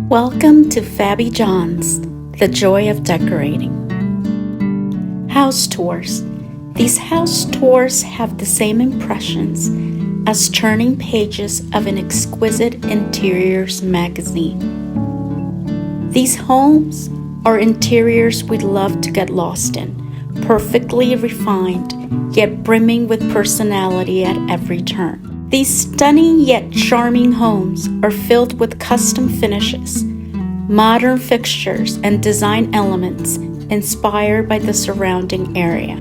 Welcome to Fabby John's, the joy of decorating. House tours. These house tours have the same impressions as turning pages of an exquisite interiors magazine. These homes are interiors we love to get lost in, perfectly refined, yet brimming with personality at every turn. These stunning yet charming homes are filled with custom finishes, modern fixtures, and design elements inspired by the surrounding area.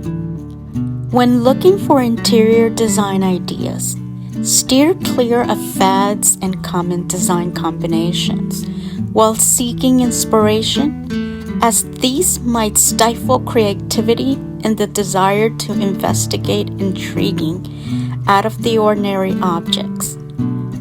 When looking for interior design ideas, steer clear of fads and common design combinations while seeking inspiration, as these might stifle creativity and the desire to investigate intriguing, out-of-the-ordinary objects.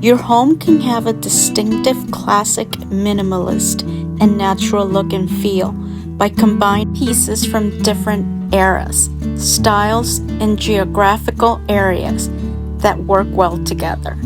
Your home can have a distinctive classic minimalist and natural look and feel by combining pieces from different eras, styles, and geographical areas that work well together.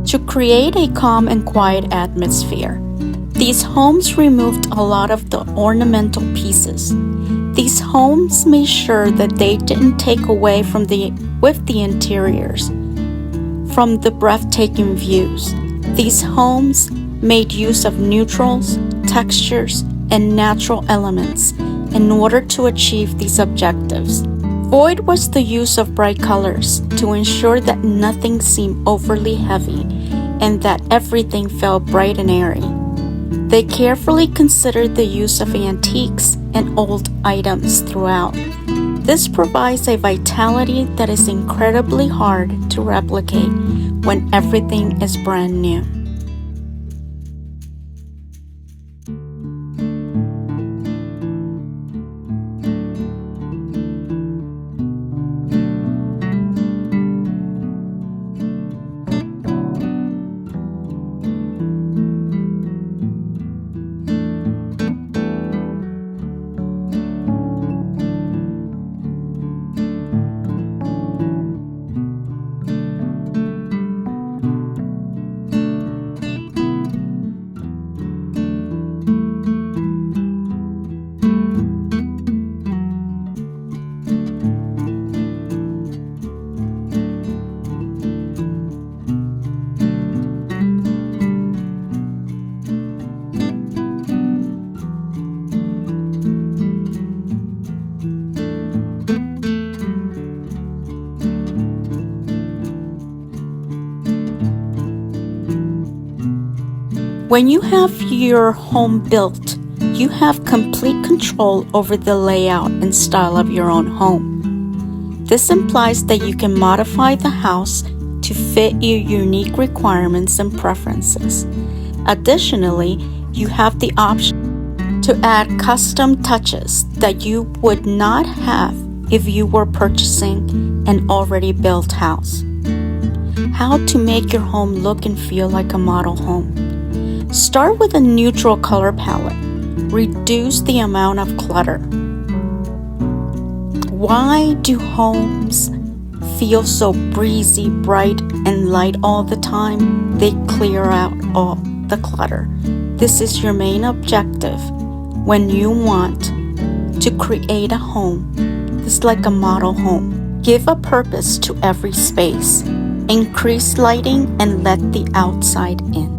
To create a calm and quiet atmosphere, these homes removed a lot of the ornamental pieces. These homes made sure that they didn't take away with the interiors from the breathtaking views. These homes made use of neutrals, textures, and natural elements in order to achieve these objectives. Void was the use of bright colors to ensure that nothing seemed overly heavy and that everything felt bright and airy. They carefully considered the use of antiques and old items throughout. This provides a vitality that is incredibly hard to replicate when everything is brand new. When you have your home built, you have complete control over the layout and style of your own home. This implies that you can modify the house to fit your unique requirements and preferences. Additionally, you have the option to add custom touches that you would not have if you were purchasing an already built house. How to make your home look and feel like a model home. Start with a neutral color palette. Reduce the amount of clutter. Why do homes feel so breezy, bright, and light all the time? They clear out all the clutter. This is your main objective when you want to create a home that's like a model home. Give a purpose to every space. Increase lighting and let the outside in.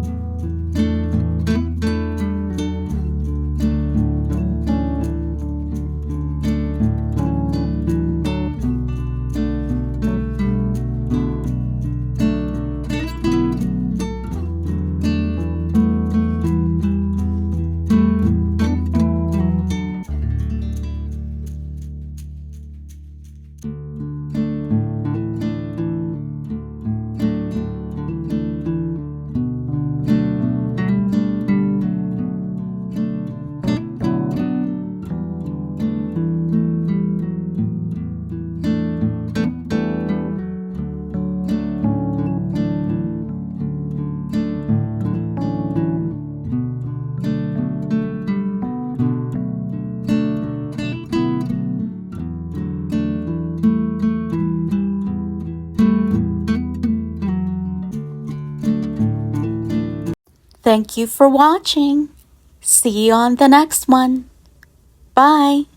Thank you for watching. See you on the next one. Bye.